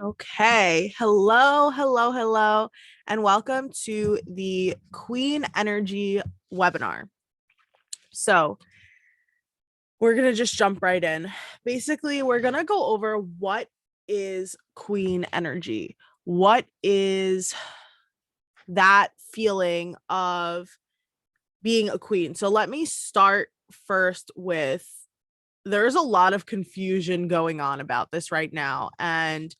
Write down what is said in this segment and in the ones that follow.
Okay. Hello, and welcome to the Queen Energy webinar. So, we're going to just jump right in. Basically, we're going to go over what is Queen Energy. What is that feeling of being a queen? So, let me start first with there's a lot of confusion going on about this right now, and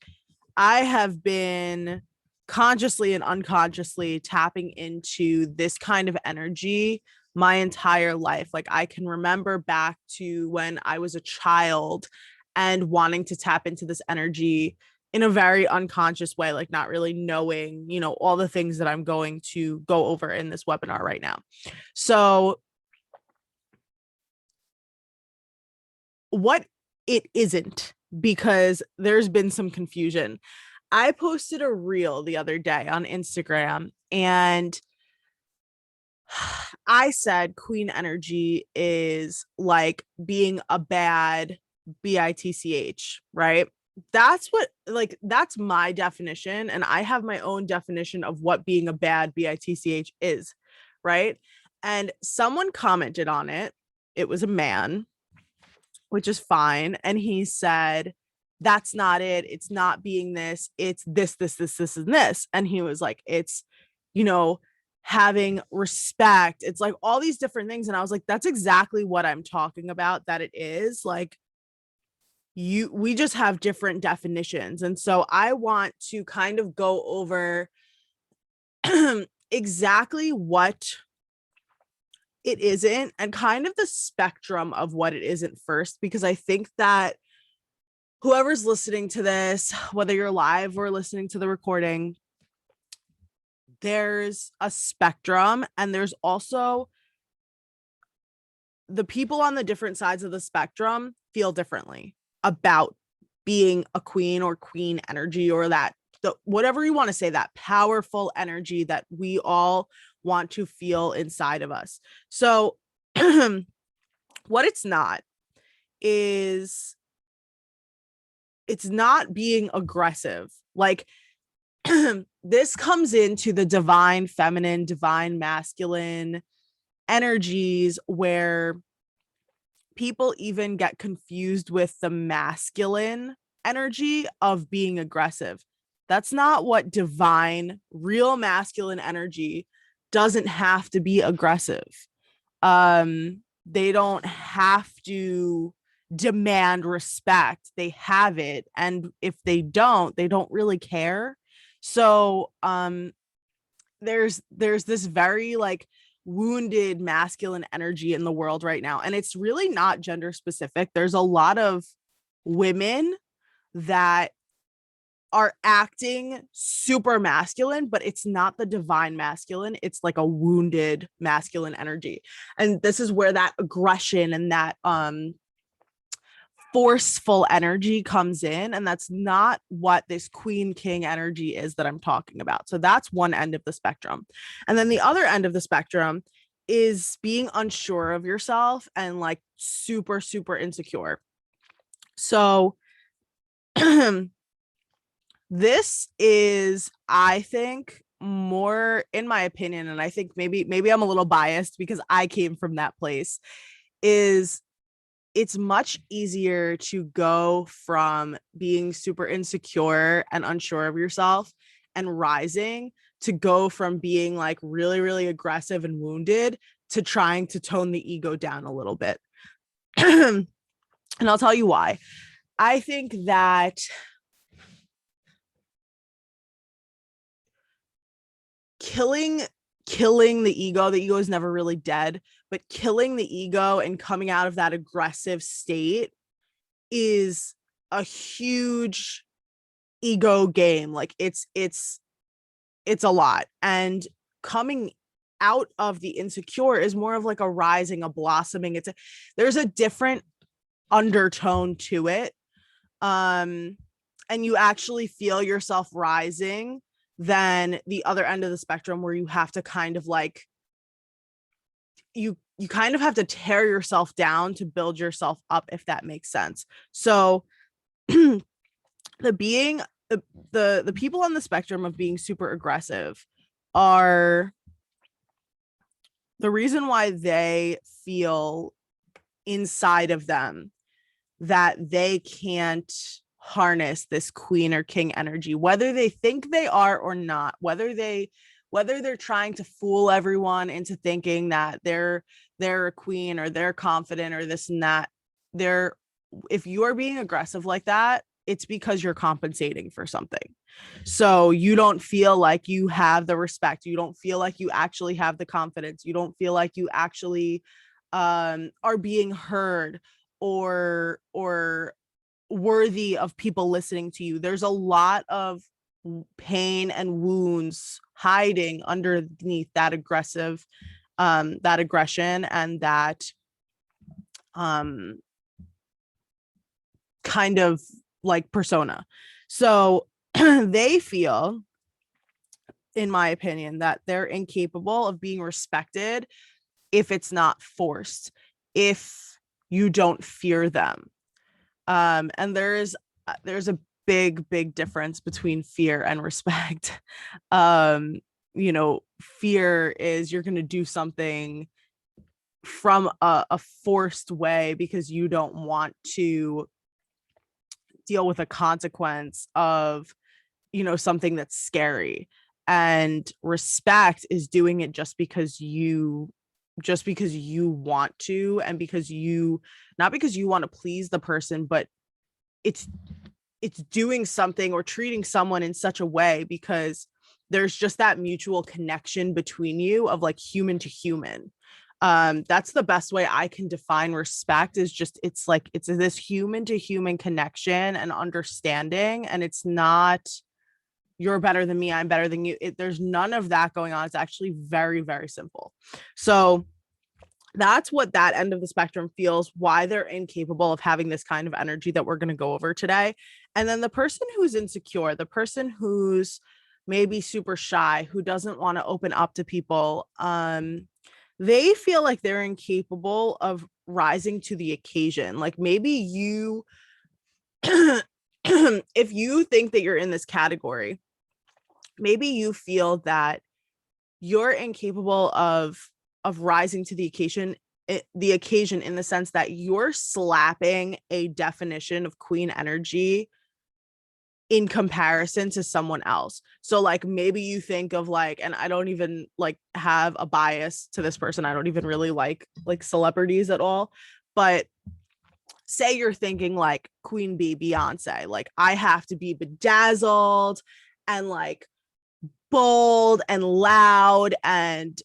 I have been consciously and unconsciously tapping into this kind of energy my entire life. Like, I can remember back to when I was a child and wanting to tap into this energy in a very unconscious way, like not really knowing, all the things that I'm going to go over in this webinar right now. So, what it isn't, because there's been some confusion. I posted a reel the other day on Instagram, and I said Queen Energy is like being a bad bitch, right? That's my definition, and I have my own definition of what being a bad bitch is, right? And someone commented on it. It was a man, which is fine, and he said, that's not it. It's not being this. It's this, and this. And he was like, it's, you know, having respect. It's like all these different things. And I was like, that's exactly what I'm talking about, that it is like we just have different definitions. And so I want to kind of go over exactly what it isn't and kind of the spectrum of what it isn't first, because I think that whoever's listening to this, whether you're live or listening to the recording, there's a spectrum, and there's also the people on the different sides of the spectrum feel differently about being a queen or queen energy, or that whatever you want to say, that powerful energy that we all want to feel inside of us. So what it's not is, it's not being aggressive. Like, this comes into the divine feminine, divine masculine energies, where people even get confused with the masculine energy of being aggressive. That's not what divine, real masculine energy doesn't have to be aggressive. They don't have to demand respect. They have it, and if they don't really care. So there's this very like wounded masculine energy in the world right now, and it's really not gender specific. There's a lot of women that are acting super masculine, but it's not the divine masculine. It's like a wounded masculine energy. And this is where that aggression and that forceful energy comes in, and that's not what this queen king energy is that I'm talking about. So that's one end of the spectrum. And then the other end of the spectrum is being unsure of yourself and like super insecure. So this is, I think, more, in my opinion, and I think maybe I'm a little biased because I came from that place, is it's much easier to go from being super insecure and unsure of yourself and rising, to go from being like really aggressive and wounded, to trying to tone the ego down a little bit. And I'll tell you why. I think that killing the ego is never really dead, but killing the ego and coming out of that aggressive state is a huge ego game. Like, it's a lot. And coming out of the insecure is more of like a rising, a blossoming. There's a different undertone to it. And you actually feel yourself rising than the other end of the spectrum, where you have to kind of like, you kind of have to tear yourself down to build yourself up, if that makes sense. So the being the people on the spectrum of being super aggressive are the reason why they feel inside of them that they can't harness this queen or king energy, whether they think they are or not, whether they're trying to fool everyone into thinking that they're a queen or they're confident or this and that. They're If you're being aggressive like that, it's because you're compensating for something. So you don't feel like you have the respect. You don't feel like you actually have the confidence. You don't feel like you actually are being heard or worthy of people listening to you. There's a lot of pain and wounds hiding underneath that that aggression and that kind of like persona. So they feel, in my opinion, that they're incapable of being respected if it's not forced, if you don't fear them. And there's a big difference between fear and respect. Fear is you're going to do something from a forced way because you don't want to deal with a consequence of something that's scary. And respect is doing it just because you want to, and because you, not because you want to please the person, but it's doing something or treating someone in such a way because there's just that mutual connection between you of like human to human. That's the best way I can define respect, is just it's this human to human connection and understanding, and it's not you're better than me, I'm better than you. There's none of that going on. It's actually very, very simple. So that's what that end of the spectrum feels, why they're incapable of having this kind of energy that we're going to go over today. And then the person who's insecure, the person who's maybe super shy, who doesn't want to open up to people, they feel like they're incapable of rising to the occasion. Like maybe you, if you think that you're in this category, maybe you feel that you're incapable of rising to the occasion in the sense that you're slapping a definition of queen energy in comparison to someone else. So like maybe you think of like, and I don't even like have a bias to this person, I don't even really like celebrities at all, but say you're thinking like Queen Bee, Beyonce, like I have to be bedazzled and like bold and loud and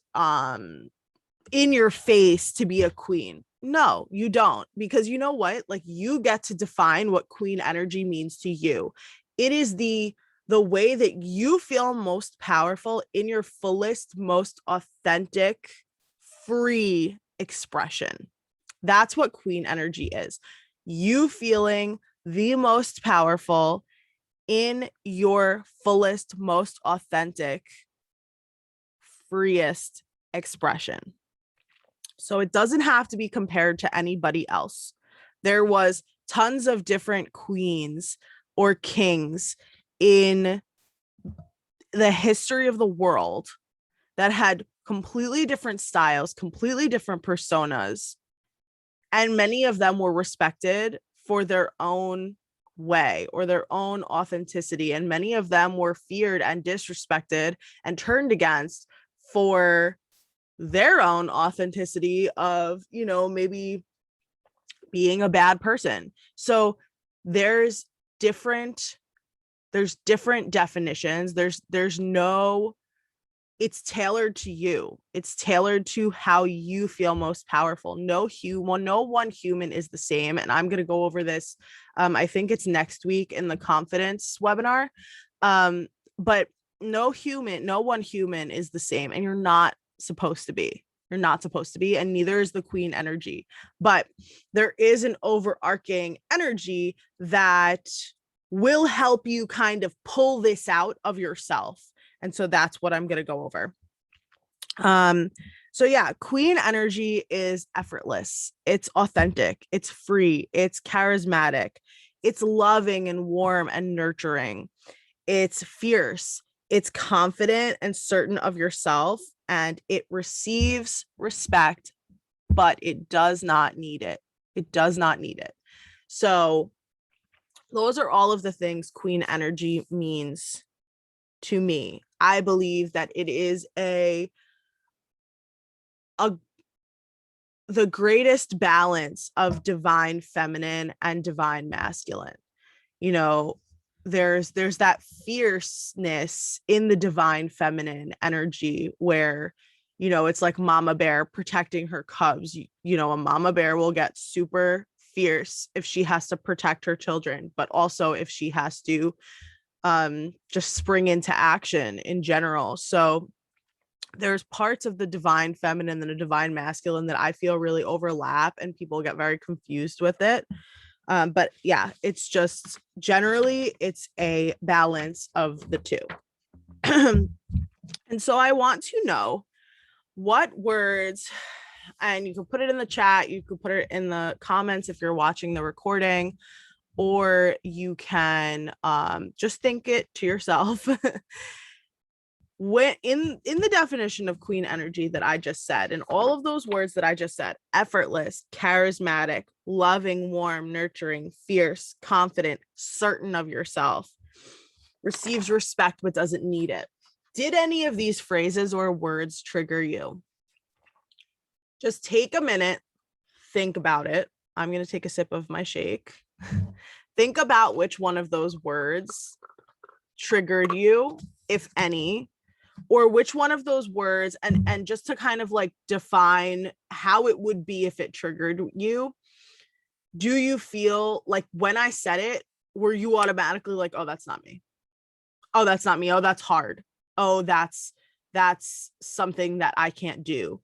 in your face to be a queen. No, you don't, because you know what? Like you get to define what queen energy means to you. It is the way that you feel most powerful in your fullest, most authentic, free expression. That's what queen energy is. You feeling the most powerful in your fullest, most authentic, freest expression. So it doesn't have to be compared to anybody else. There was tons of different queens or kings in the history of the world that had completely different styles, completely different personas, and many of them were respected for their own way or their own authenticity, and many of them were feared and disrespected and turned against for their own authenticity of, maybe being a bad person. So there's different definitions. There's no, it's tailored to you. It's tailored to how you feel most powerful. No one human is the same. And I'm going to go over this. I think it's next week in the confidence webinar. But no one human is the same, and you're not supposed to be. You're not supposed to be, and neither is the queen energy. But there is an overarching energy that will help you kind of pull this out of yourself. And so that's what I'm going to go over. So yeah, queen energy is effortless. It's authentic. It's free. It's charismatic. It's loving and warm and nurturing. It's fierce. It's confident and certain of yourself, and it receives respect, but it does not need it. It does not need it. So those are all of the things Queen energy means to me. I believe that it is the greatest balance of divine feminine and divine masculine. You know, there's that fierceness in the divine feminine energy where, you know, it's like mama bear protecting her cubs. You know, a mama bear will get super fierce if she has to protect her children, but also if she has to just spring into action in general. So there's parts of the divine feminine and the divine masculine that I feel really overlap, and people get very confused with it. But yeah, it's just generally it's a balance of the two. And so I want to know what words, and you can put it in the chat, you could put it in the comments if you're watching the recording, or you can just think it to yourself. When in the definition of queen energy that I just said, and all of those words that I just said, effortless, charismatic, loving, warm, nurturing, fierce, confident, certain of yourself, receives respect but doesn't need it. Did any of these phrases or words trigger you? Just take a minute, think about it. I'm going to take a sip of my shake. Think about which one of those words triggered you, if any, or which one of those words, and just to kind of like define how it would be if it triggered you. Do you feel like when I said it, were you automatically like, oh, that's not me? Oh, that's not me. Oh, that's hard. Oh, that's something that I can't do.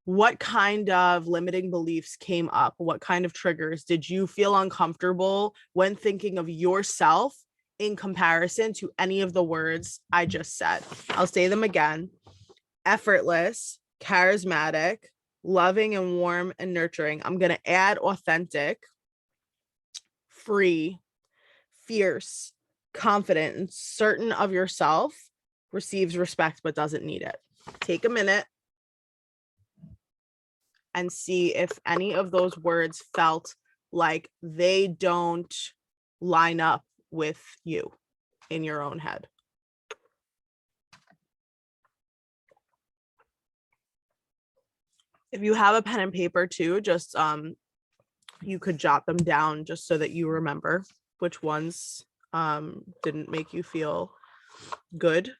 What kind of limiting beliefs came up? What kind of triggers? Did you feel uncomfortable when thinking of yourself in comparison to any of the words I just said? I'll say them again. Effortless, charismatic, loving and warm and nurturing. I'm going to add authentic, free, fierce, confident, and certain of yourself, receives respect but doesn't need it. Take a minute and see if any of those words felt like they don't line up with you in your own head. If you have a pen and paper too, just you could jot them down just so that you remember which ones didn't make you feel good.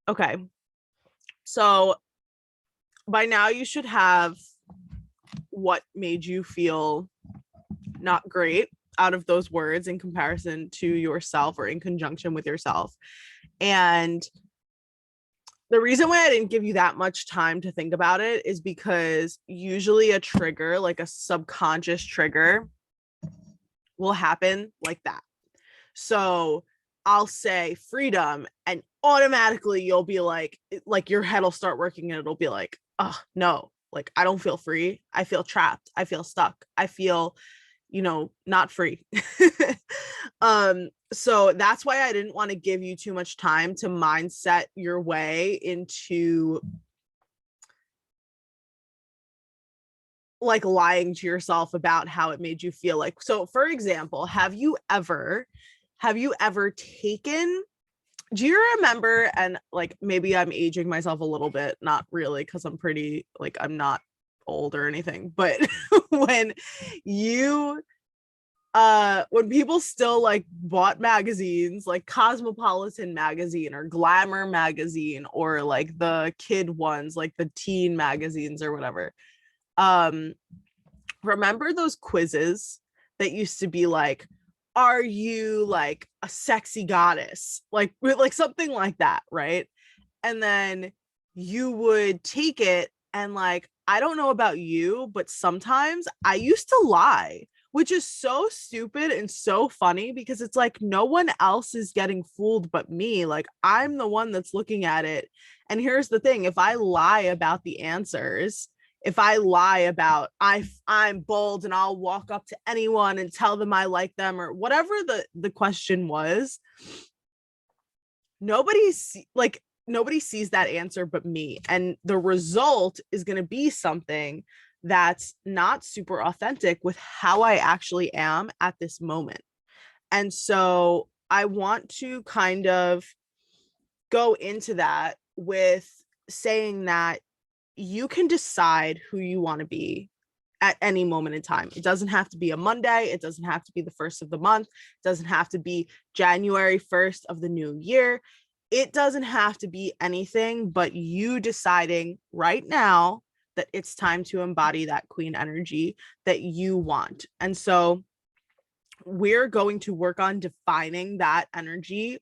Okay, so by now you should have what made you feel not great out of those words in comparison to yourself or in conjunction with yourself. And the reason why I didn't give you that much time to think about it is because usually a trigger, like a subconscious trigger, will happen like that. So I'll say freedom, and automatically you'll be like your head will start working and it'll be like, oh no, like I don't feel free. I feel trapped. I feel stuck. I feel, you know, not free. So that's why I didn't want to give you too much time to mindset your way into like lying to yourself about how it made you feel. Like, so for example, have you ever taken, do you remember, and like maybe I'm aging myself a little bit, not really because I'm pretty, like I'm not old or anything, but when people still like bought magazines like Cosmopolitan magazine or Glamour magazine or like the kid ones like the teen magazines or whatever, remember those quizzes that used to be like, are you like a sexy goddess, like something like that, right? And then you would take it And like, I don't know about you, but sometimes I used to lie, which is so stupid and so funny because it's like no one else is getting fooled but me. Like, I'm the one that's looking at it. And here's the thing, if I lie about the answers, if I lie about I'm bold and I'll walk up to anyone and tell them I like them or whatever the question was, nobody sees that answer but me, and the result is going to be something that's not super authentic with how I actually am at this moment. And so I want to kind of go into that with saying that you can decide who you want to be at any moment in time. It doesn't have to be a Monday. It doesn't have to be the first of the month. It doesn't have to be January 1st of the new year. It doesn't have to be anything but you deciding right now that it's time to embody that queen energy that you want. And so we're going to work on defining that energy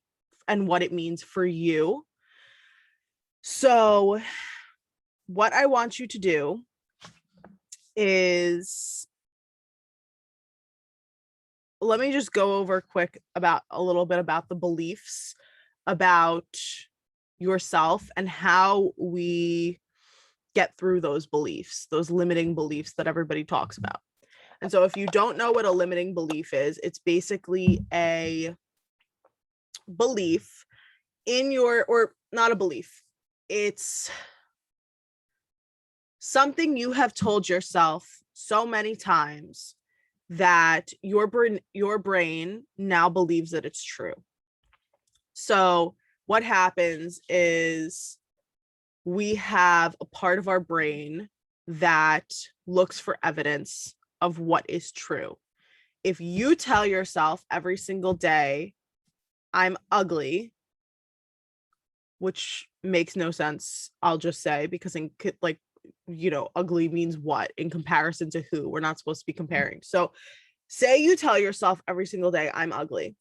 and what it means for you. So what I want you to do is, let me just go over quick about a little bit about the beliefs about yourself and how we get through those beliefs, those limiting beliefs that everybody talks about. And so if you don't know what a limiting belief is, it's basically a belief in your, or not a belief, it's something you have told yourself so many times that your brain now believes that it's true. So what happens is we have a part of our brain that looks for evidence of what is true. If you tell yourself every single day, I'm ugly, which makes no sense, I'll just say, because in like, you know, ugly means what in comparison to who? We're not supposed to be comparing. So say you tell yourself every single day, I'm ugly.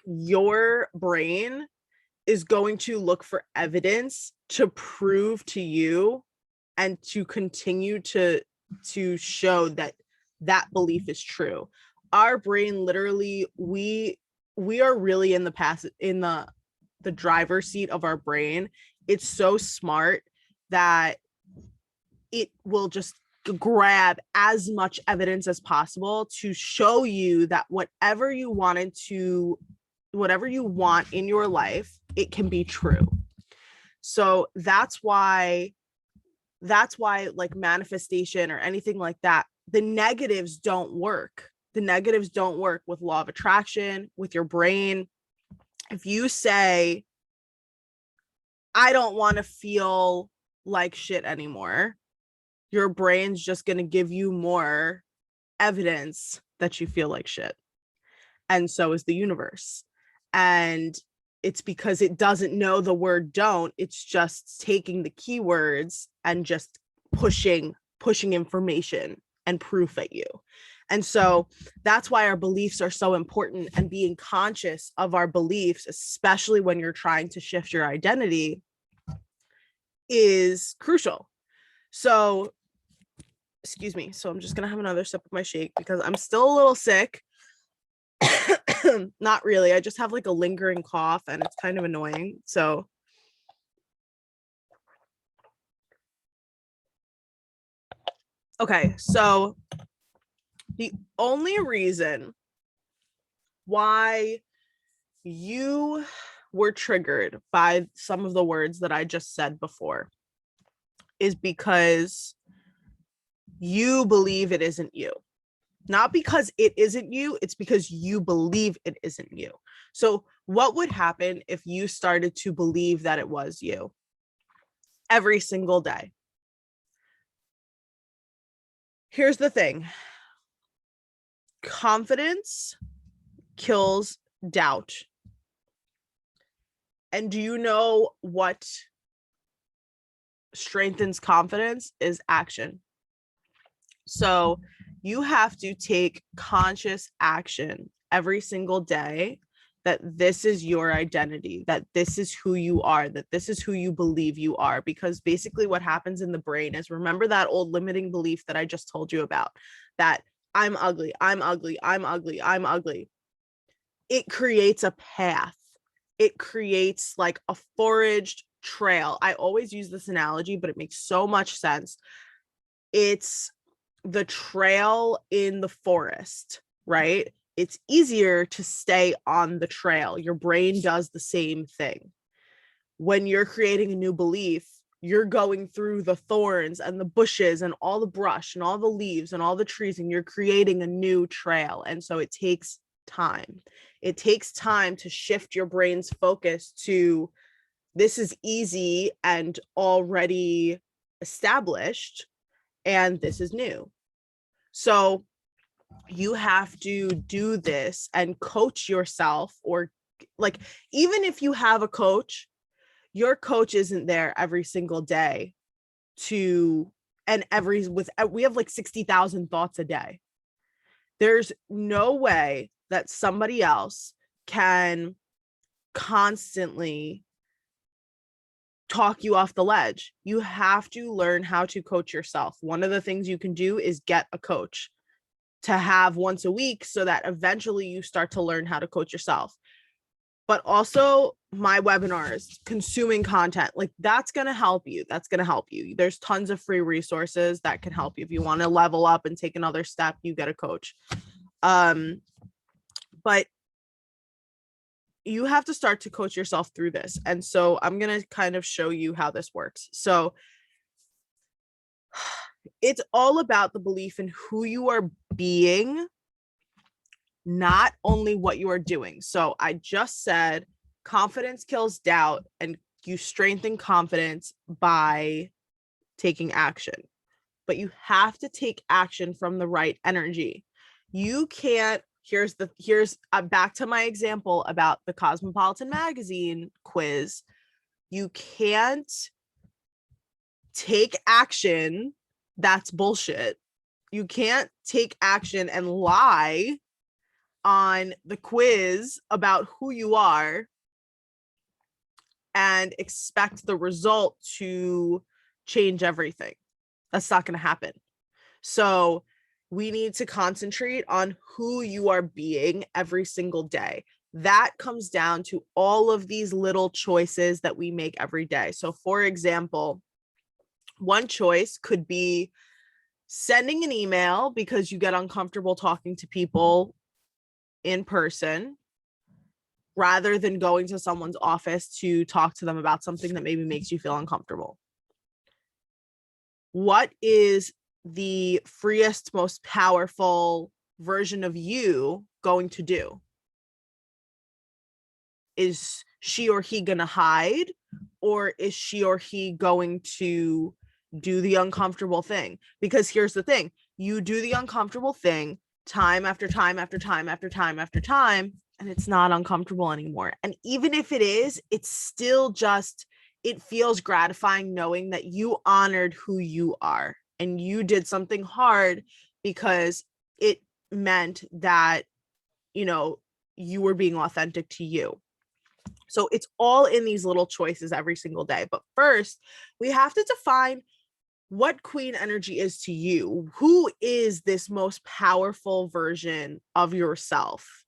Your brain is going to look for evidence to prove to you and to continue to show that that belief is true. Our brain literally, we are really in the past, in the driver's seat of our brain. It's so smart that it will just grab as much evidence as possible to show you that whatever you want in your life, it can be true. So that's why like manifestation or anything like that, the negatives don't work. The negatives don't work with law of attraction, with your brain. If you say, I don't want to feel like shit anymore, your brain's just going to give you more evidence that you feel like shit. And so is the universe. And it's because it doesn't know the word don't. It's just taking the keywords and just pushing information and proof at you. And so that's why our beliefs are so important, and being conscious of our beliefs, especially when you're trying to shift your identity, is crucial. So, excuse me. So I'm just going to have another sip of my shake because I'm still a little sick. Not really. I just have like a lingering cough and it's kind of annoying. So okay, so the only reason why you were triggered by some of the words that I just said before is because you believe it isn't you. Not because it isn't you, it's because you believe it isn't you. So what would happen if you started to believe that it was you every single day? Here's the thing. Confidence kills doubt. And do you know what strengthens confidence? Is action. So you have to take conscious action every single day that this is your identity, that this is who you are, that this is who you believe you are. Because basically what happens in the brain is, remember that old limiting belief that I just told you about, that I'm ugly, I'm ugly, I'm ugly, I'm ugly. It creates a path. It creates like a foraged trail. I always use this analogy, but it makes so much sense. It's the trail in the forest, right? It's easier to stay on the trail. Your brain does the same thing. When you're creating a new belief, you're going through the thorns and the bushes and all the brush and all the leaves and all the trees, and you're creating a new trail. And so it takes time. It takes time to shift your brain's focus to, this is easy and already established, and this is new. So you have to do this and coach yourself, or like, even if you have a coach, your coach isn't there every single day we have like 60,000 thoughts a day. There's no way that somebody else can constantly talk you off the ledge. You have to learn how to coach yourself. One of the things you can do is get a coach to have once a week, so that eventually you start to learn how to coach yourself. But also my webinars, consuming content, like that's going to help you. That's going to help you. There's tons of free resources that can help you. If you want to level up and take another step, you get a coach. But you have to start to coach yourself through this. And so I'm going to kind of show you how this works. So it's all about the belief in who you are being, not only what you are doing. So I just said confidence kills doubt, and you strengthen confidence by taking action. But you have to take action from the right energy. You can't, here's back to my example about the Cosmopolitan magazine quiz. You can't take action. That's bullshit. You can't take action and lie on the quiz about who you are and expect the result to change everything. That's not going to happen. So we need to concentrate on who you are being every single day. That comes down to all of these little choices that we make every day. So for example, one choice could be sending an email because you get uncomfortable talking to people in person, rather than going to someone's office to talk to them about something that maybe makes you feel uncomfortable. What is the freest, most powerful version of you going to do? Is she or he going to hide, or is she or he going to do the uncomfortable thing? Because here's the thing, you do the uncomfortable thing time after time after time after time after time, and it's not uncomfortable anymore. And even if it is, it's still just, it feels gratifying knowing that you honored who you are and you did something hard because it meant that, you know, you were being authentic to you. So it's all in these little choices every single day. But first, we have to define what queen energy is to you. Who is this most powerful version of yourself?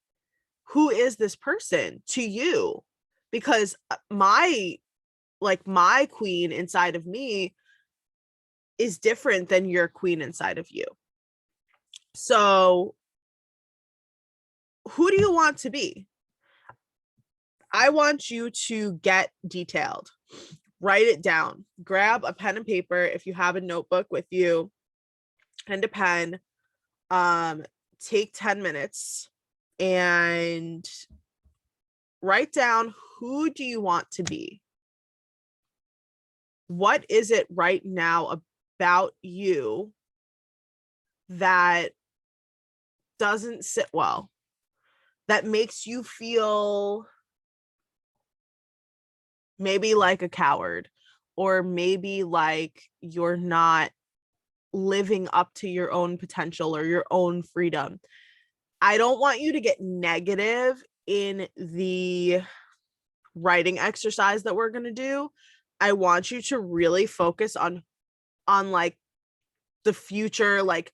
Who is this person to you? Because my queen inside of me is different than your queen inside of you. So who do you want to be? I want you to get detailed. Write it down. Grab a pen and paper if you have a notebook with you and a pen. Take 10 minutes and write down, who do you want to be? What is it right now about you that doesn't sit well, that makes you feel maybe like a coward, or maybe like you're not living up to your own potential or your own freedom? I don't want you to get negative in the writing exercise that we're going to do, I want you to really focus on like the future, like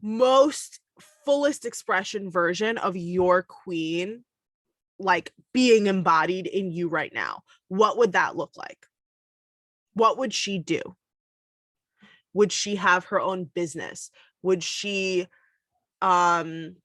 most fullest expression version of your queen, like being embodied in you right now. What would that look like? What would she do? Would she have her own business? Would she you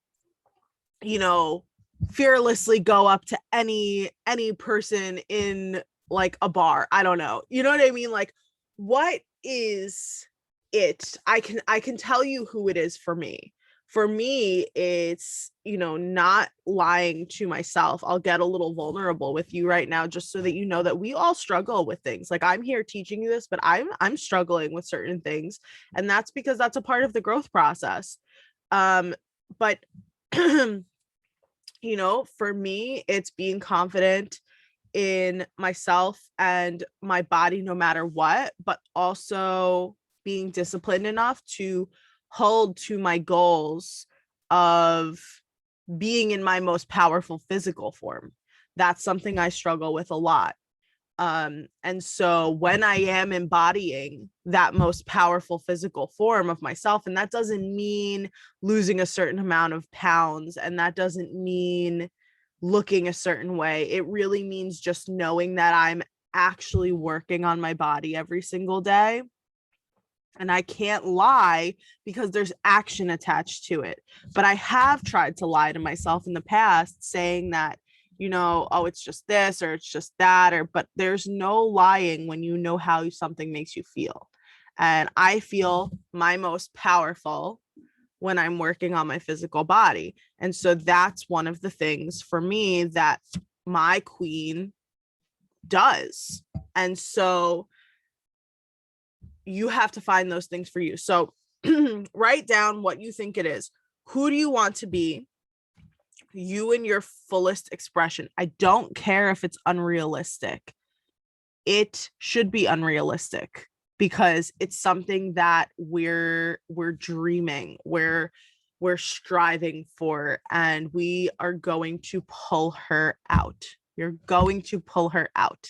know, fearlessly go up to any person in like a bar? I don't know. You know what I mean? Like, what is it? I can tell you who it is for me. For me, it's, you know, not lying to myself. I'll get a little vulnerable with you right now just so that you know that we all struggle with things. Like, I'm here teaching you this, but I'm struggling with certain things, and that's because that's a part of the growth process. But you know, for me, it's being confident in myself and my body no matter what, but also being disciplined enough to hold to my goals of being in my most powerful physical form. That's something I struggle with a lot. And so when I am embodying that most powerful physical form of myself, and that doesn't mean losing a certain amount of pounds, and that doesn't mean looking a certain way, it really means just knowing that I'm actually working on my body every single day. And I can't lie because there's action attached to it. But I have tried to lie to myself in the past, saying that, you know, oh, it's just this or it's just that, or, but there's no lying when you know how something makes you feel. And I feel my most powerful when I'm working on my physical body. And so that's one of the things for me that my queen does. And so you have to find those things for you. So write down what you think it is. Who do you want to be? You in your fullest expression. I don't care if it's unrealistic. It should be unrealistic because it's something that we're dreaming, we're striving for, and we are going to pull her out. You're going to pull her out.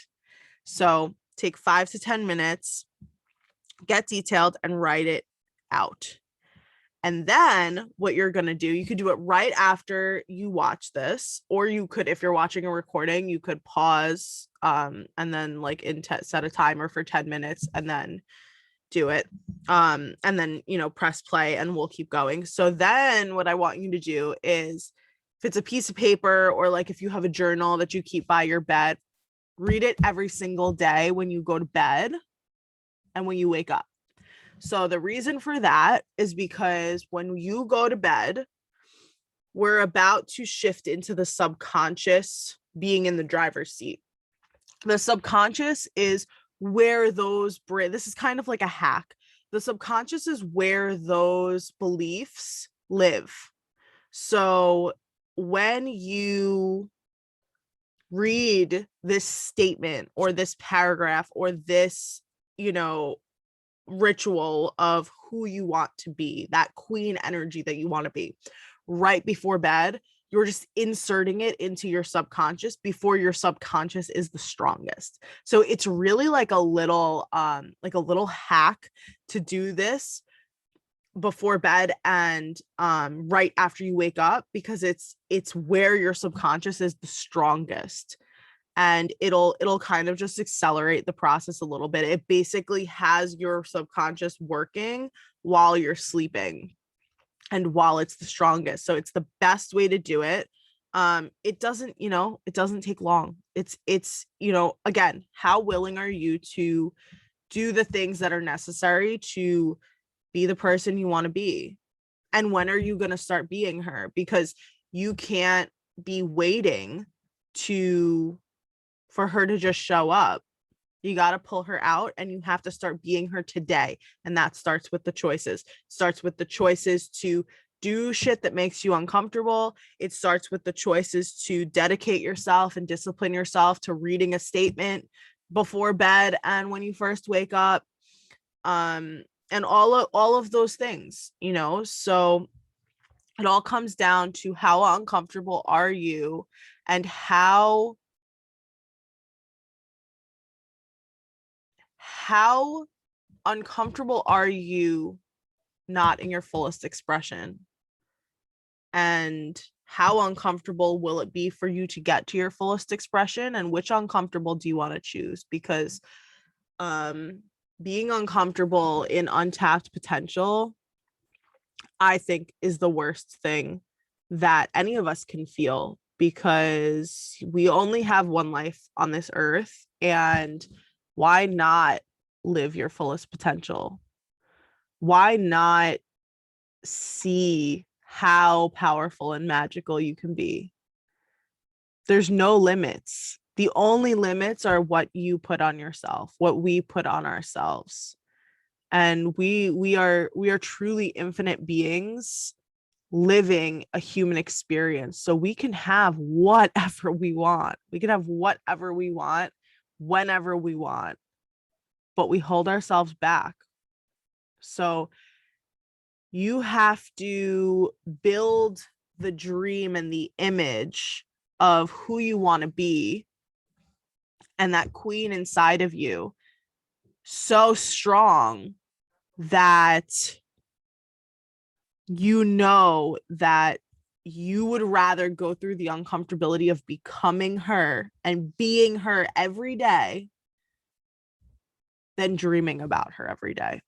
So take 5 to 10 minutes, get detailed, and write it out. And then what you're going to do, you could do it right after you watch this, or you could, if you're watching a recording, you could pause and then like set a timer for 10 minutes and then do it. And then, you know, press play and we'll keep going. So then what I want you to do is, if it's a piece of paper or like if you have a journal that you keep by your bed, read it every single day when you go to bed and when you wake up. So the reason for that is because when you go to bed, we're about to shift into the subconscious being in the driver's seat. The subconscious is where those this is kind of like a hack. The subconscious is where those beliefs live. So when you read this statement or this paragraph or this, you know, ritual of who you want to be, that queen energy that you want to be, right before bed, you're just inserting it into your subconscious before your subconscious is the strongest. So it's really like a little hack to do this before bed and right after you wake up, because it's where your subconscious is the strongest. And it'll kind of just accelerate the process a little bit. It basically has your subconscious working while you're sleeping and while it's the strongest. So it's the best way to do it. It doesn't, you know, it doesn't take long. It's, you know, again, how willing are you to do the things that are necessary to be the person you want to be? And when are you going to start being her? Because you can't be waiting for her to just show up. You got to pull her out and you have to start being her today. And that starts with the choices. Starts with the choices to do shit that makes you uncomfortable. It starts with the choices to dedicate yourself and discipline yourself to reading a statement before bed and when you first wake up. And all of those things, you know. So it all comes down to how uncomfortable are you and how uncomfortable are you not in your fullest expression? And how uncomfortable will it be for you to get to your fullest expression? And which uncomfortable do you want to choose? Because being uncomfortable in untapped potential, I think, is the worst thing that any of us can feel, because we only have one life on this earth, and why not live your fullest potential? Why not see how powerful and magical you can be? There's no limits. The only limits are what you put on yourself, what we put on ourselves. And we are truly infinite beings living a human experience. So we can have whatever we want. We can have whatever we want whenever we want, but we hold ourselves back. So you have to build the dream and the image of who you want to be, and that queen inside of you so strong that you know that you would rather go through the uncomfortability of becoming her and being her every day than dreaming about her every day.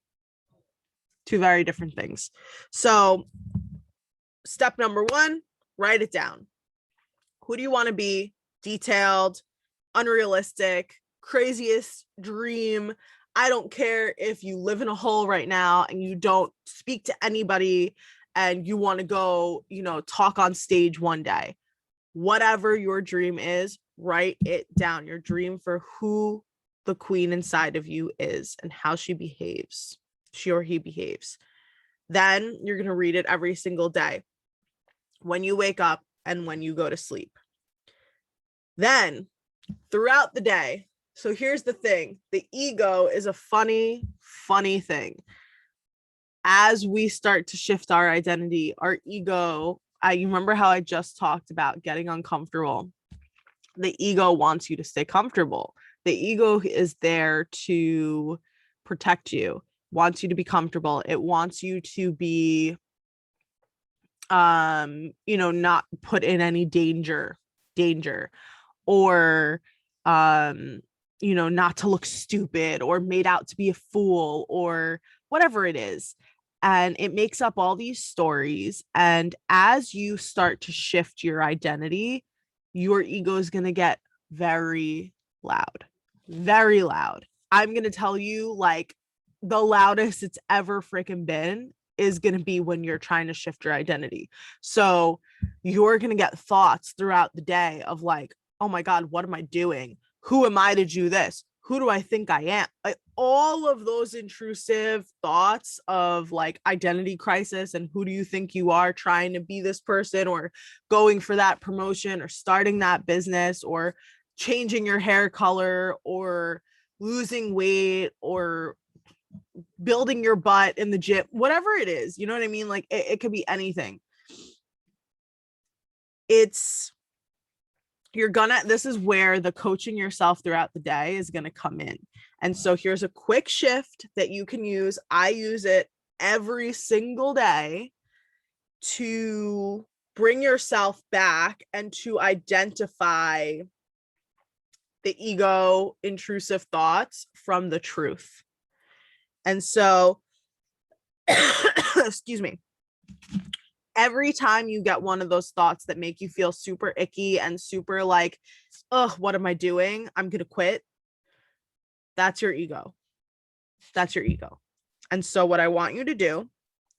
Two very different things. So step number 1, write it down. Who do you want to be? Detailed, unrealistic, craziest dream. I don't care if you live in a hole right now and you don't speak to anybody and you want to go, talk on stage one day. Whatever your dream is, write it down. Your dream for who the queen inside of you is and how she behaves, she or he behaves. Then you're going to read it every single day when you wake up and when you go to sleep. Then throughout the day, so here's the thing, the ego is a funny thing. As we start to shift our identity, our ego, you remember how I just talked about getting uncomfortable? The ego wants you to stay comfortable. The ego is there to protect you, wants you to be comfortable. It wants you to be not put in any danger, or not to look stupid or made out to be a fool or whatever it is. And it makes up all these stories. And as you start to shift your identity, your ego is going to get very loud, very loud. I'm going to tell you, like, the loudest it's ever freaking been is going to be when you're trying to shift your identity. So you're going to get thoughts throughout the day of like, oh my God, what am I doing? Who am I to do this? Who do I think I am? Like, all of those intrusive thoughts of like identity crisis and who do you think you are, trying to be this person or going for that promotion or starting that business or changing your hair color or losing weight or building your butt in the gym, whatever it is, you know what I mean? Like it could be anything. This is where the coaching yourself throughout the day is going to come in. And so here's a quick shift that you can use. I use it every single day to bring yourself back and to identify the ego intrusive thoughts from the truth. And so, excuse me, every time you get one of those thoughts that make you feel super icky and super like, oh, what am I doing? I'm going to quit. That's your ego. That's your ego. And so what I want you to do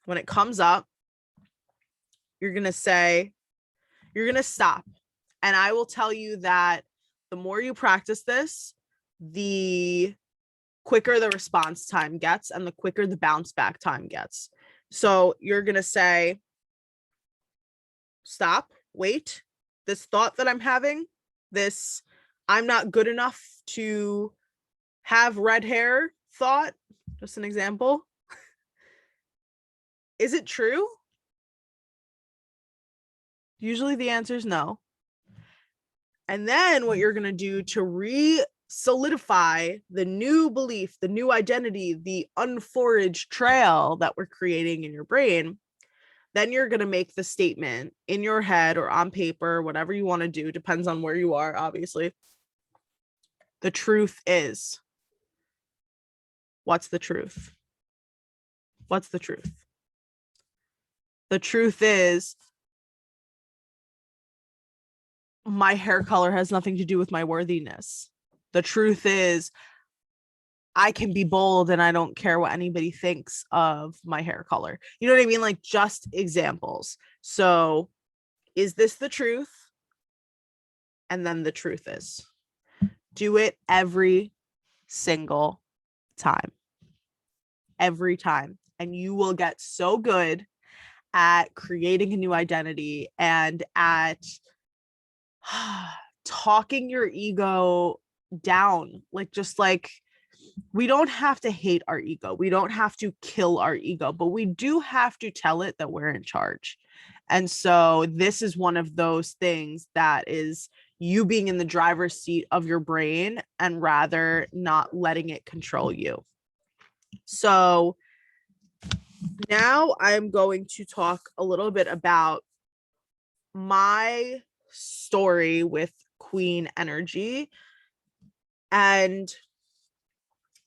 when it comes up, you're going to stop. And I will tell you that the more you practice this, the quicker the response time gets and the quicker the bounce back time gets. So you're going to say, stop, wait, this thought that I'm having, this I'm not good enough to have red hair thought, just an example. Is it true? Usually the answer is no. And then what you're going to do to solidify the new belief, the new identity, the unforaged trail that we're creating in your brain, then you're going to make the statement in your head or on paper, whatever you want to do, depends on where you are, obviously. The truth is. What's the truth? What's the truth? The truth is, my hair color has nothing to do with my worthiness. The truth is, I can be bold and I don't care what anybody thinks of my hair color. You know what I mean? Like, just examples. So, is this the truth? And then the truth is. Do it every single time. Every time. And you will get so good at creating a new identity and at talking your ego down. Like, just like, we don't have to hate our ego. We don't have to kill our ego, but we do have to tell it that we're in charge. And so this is one of those things that is you being in the driver's seat of your brain and rather not letting it control you. So now I'm going to talk a little bit about my story with Queen energy and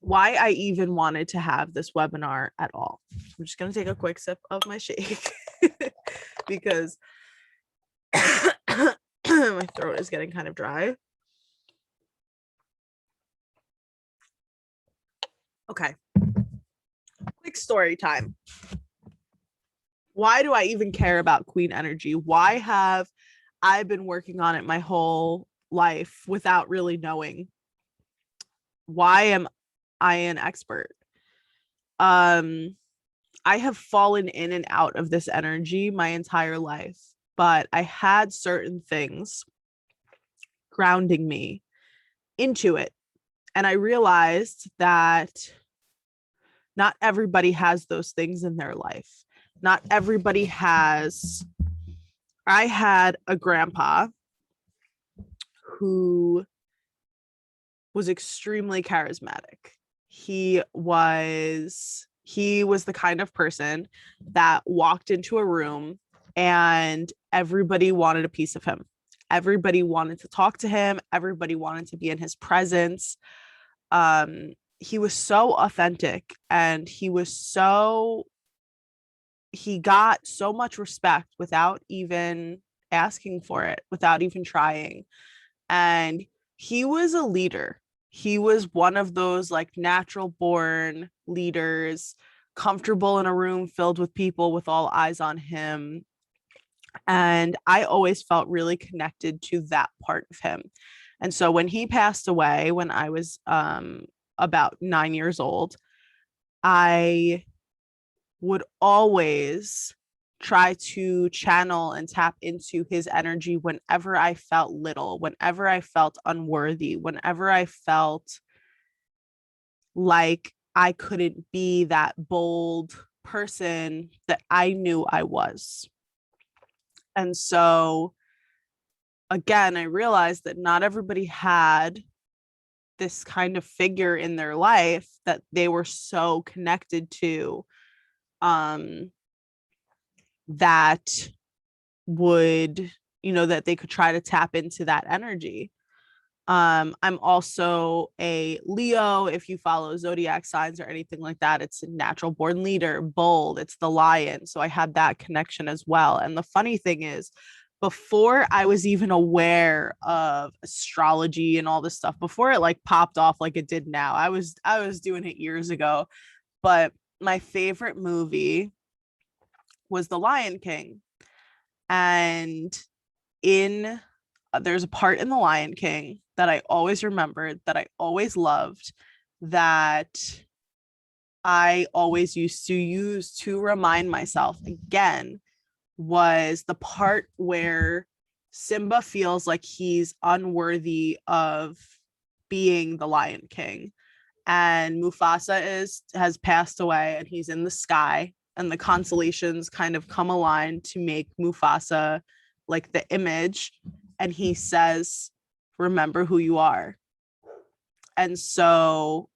why I even wanted to have this webinar at all. I'm just going to take a quick sip of my shake because my throat is getting kind of dry. Okay. Quick story time. Why do I even care about Queen energy? Why have I been working on it my whole life without really knowing? Why am I an expert? I have fallen in and out of this energy my entire life, but I had certain things grounding me into it. And I realized that not everybody has those things in their life. Not everybody has. I had a grandpa who was extremely charismatic. He was the kind of person that walked into a room and everybody wanted a piece of him. Everybody wanted to talk to him. Everybody wanted to be in his presence. He was so authentic and he got so much respect without even asking for it, without even trying. And he was a leader. He was one of those like natural born leaders, comfortable in a room filled with people with all eyes on him. And I always felt really connected to that part of him. And so when he passed away, when I was about 9 years old, I would always try to channel and tap into his energy whenever I felt little, whenever I felt unworthy, whenever I felt like I couldn't be that bold person that I knew I was. And so, again, I realized that not everybody had this kind of figure in their life that they were so connected to, that would, that they could try to tap into that energy. I'm also a Leo. If you follow zodiac signs or anything like that, it's a natural born leader, bold, it's the lion. So I had that connection as well. And the funny thing is, before I was even aware of astrology and all this stuff, before it like popped off like it did now, I was doing it years ago. But my favorite movie was The Lion King. And there's a part in The Lion King that I always remembered, that I always loved, that I always used to use to remind myself again, was the part where Simba feels like he's unworthy of being the Lion King. And Mufasa has passed away and he's in the sky, and the constellations kind of come aligned to make Mufasa like the image. And he says, remember who you are. And so,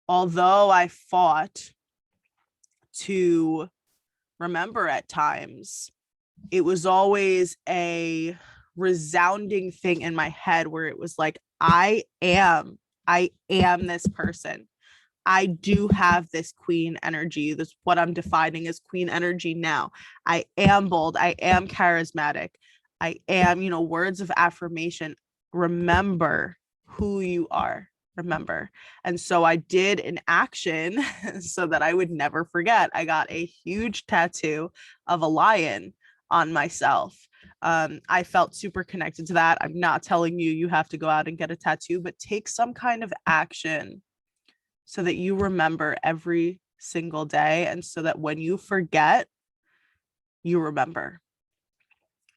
although I fought to remember at times, it was always a resounding thing in my head where it was like, I am this person. I do have this queen energy. This what I'm defining as queen energy now. I am bold. I am charismatic. I am, words of affirmation. Remember who you are. Remember. And so I did an action so that I would never forget. I got a huge tattoo of a lion on myself. I felt super connected to that. I'm not telling you have to go out and get a tattoo, but take some kind of action so that you remember every single day. And so that when you forget, you remember.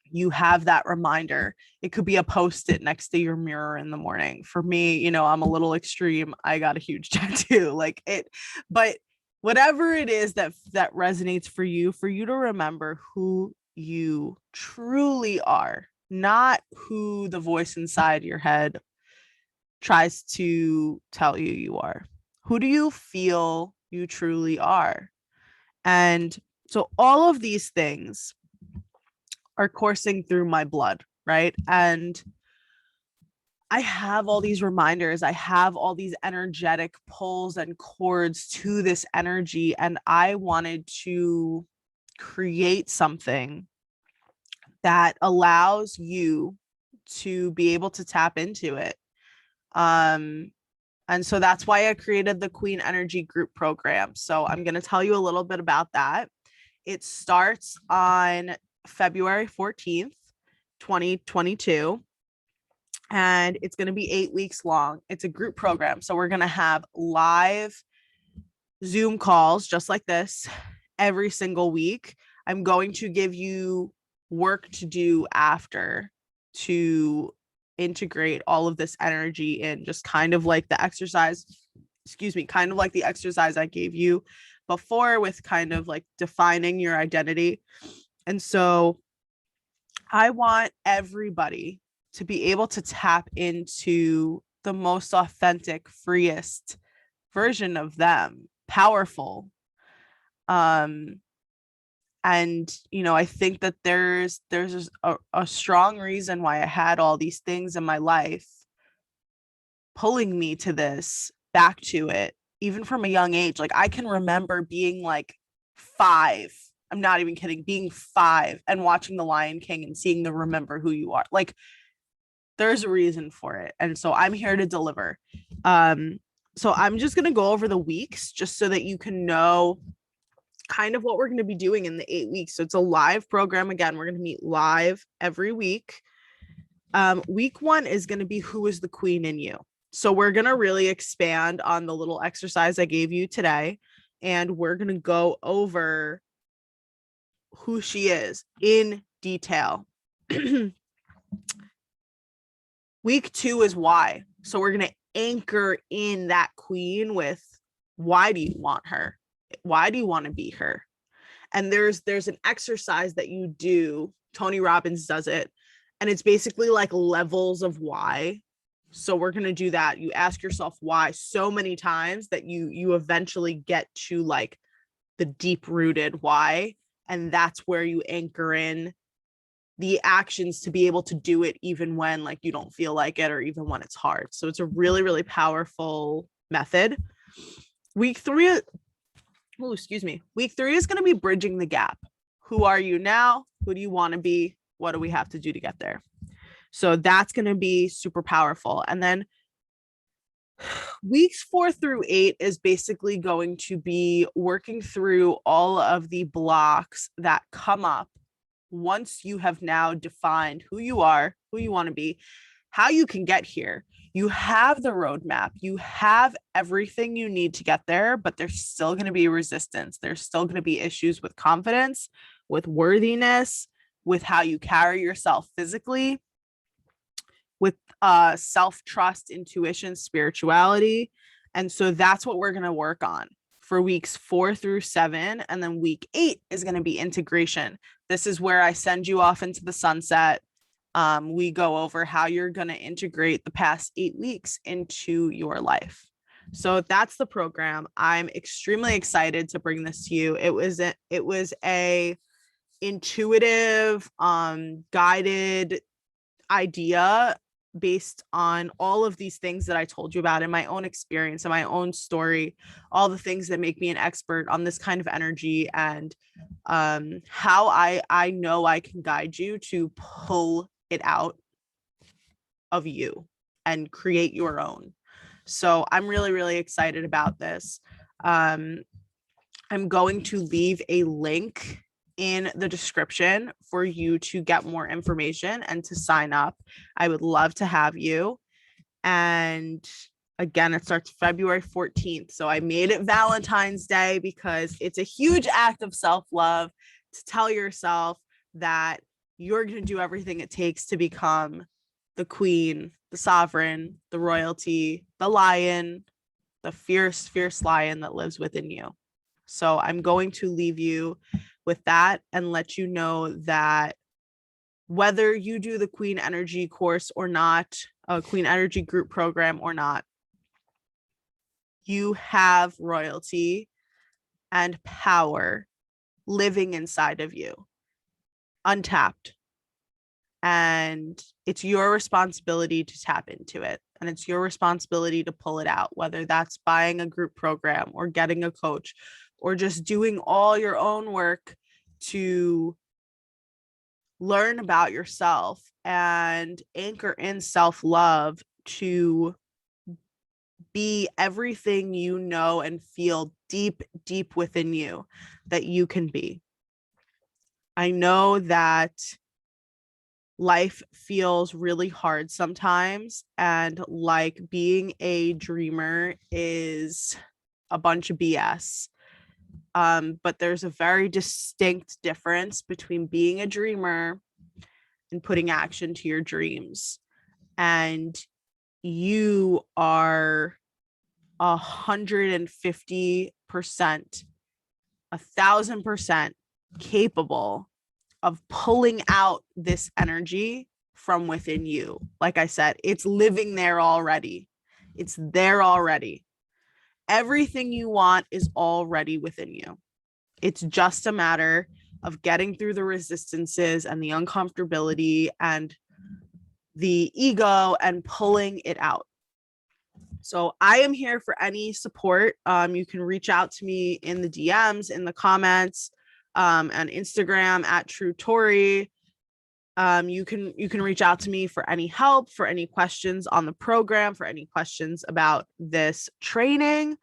You have that reminder. It could be a post-it next to your mirror in the morning. For me, I'm a little extreme. I got a huge tattoo, but whatever it is that resonates for you to remember who you truly are, not who the voice inside your head tries to tell you are. Who do you feel you truly are? And so all of these things are coursing through my blood, right? And I have all these reminders. I have all these energetic pulls and cords to this energy. And I wanted to create something that allows you to be able to tap into it. And so that's why I created the Queen Energy Group program. So I'm going to tell you a little bit about that. It starts on February 14th, 2022. And it's going to be 8 weeks long. It's a group program. So we're going to have live Zoom calls just like this every single week. I'm going to give you work to do after to integrate all of this energy in, just kind of like the exercise, kind of like the exercise I gave you before with kind of like defining your identity. And so I want everybody to be able to tap into the most authentic, freest version of them, powerful. And, I think that there's a strong reason why I had all these things in my life pulling me to this, back to it, even from a young age. Like I can remember being like 5. I'm not even kidding, being 5 and watching The Lion King and seeing the Remember Who You Are. Like there's a reason for it. And so I'm here to deliver. So I'm just going to go over the weeks just so that you can know kind of what we're going to be doing in the 8 weeks. So it's a live program. Again, we're going to meet live every week. Week 1 is going to be who is the queen in you. So we're going to really expand on the little exercise I gave you today. And we're going to go over who she is in detail. Week 2 is why. So we're going to anchor in that queen with why do you want her? Why do you want to be her? And there's an exercise that you do. Tony Robbins does it. And it's basically like levels of why. So we're going to do that. You ask yourself why so many times that you eventually get to like the deep rooted why. And that's where you anchor in the actions to be able to do it even when like you don't feel like it or even when it's hard. So it's a really, really powerful method. Week 3 is going to be bridging the gap. Who are you now? Who do you want to be? What do we have to do to get there? So that's going to be super powerful. And then weeks 4 through 8 is basically going to be working through all of the blocks that come up once you have now defined who you are, who you want to be, how you can get here. You have the roadmap, you have everything you need to get there, but there's still going to be resistance. There's still going to be issues with confidence, with worthiness, with how you carry yourself physically, with self-trust, intuition, spirituality. And so that's what we're going to work on for weeks 4 through 7. And then week 8 is going to be integration. This is where I send you off into the sunset. we go over how you're going to integrate the past 8 weeks into your life. So that's the program. I'm extremely excited to bring this to you. It was a intuitive, guided idea based on all of these things that I told you about in my own experience and my own story, all the things that make me an expert on this kind of energy, and how I know I can guide you to pull it out of you and create your own. So I'm really, really excited about this. I'm going to leave a link in the description for you to get more information and to sign up. I would love to have you. And again, it starts February 14th. So I made it Valentine's Day because it's a huge act of self-love to tell yourself that you're going to do everything it takes to become the queen, the sovereign, the royalty, the lion, the fierce, fierce lion that lives within you. So I'm going to leave you with that and let you know that whether you do the Queen Energy course or not, a Queen Energy group program or not, you have royalty and power living inside of you, untapped. And it's your responsibility to tap into it. And it's your responsibility to pull it out, whether that's buying a group program or getting a coach or just doing all your own work to learn about yourself and anchor in self-love to be everything you know and feel deep, deep within you that you can be. I know that life feels really hard sometimes, and like being a dreamer is a bunch of BS. But there's a very distinct difference between being a dreamer and putting action to your dreams. And you are 150%, 1,000% capable of pulling out this energy from within you. Like I said, it's living there already. It's there already. Everything you want is already within you. It's just a matter of getting through the resistances and the uncomfortability and the ego and pulling it out. So I am here for any support. You can reach out to me in the DMs, in the comments, on Instagram at True Tori. You can reach out to me for any help, for any questions on the program, for any questions about this training.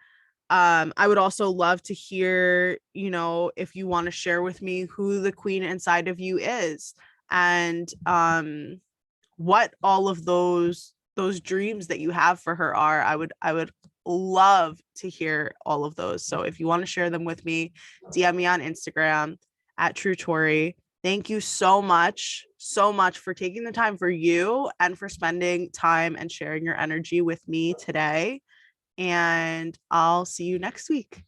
I would also love to hear, if you want to share with me who the queen inside of you is, and what all of those dreams that you have for her are. I would love to hear all of those. So if you want to share them with me, DM me on Instagram at True Tori. Thank you so much for taking the time for you and for spending time and sharing your energy with me today. And I'll see you next week.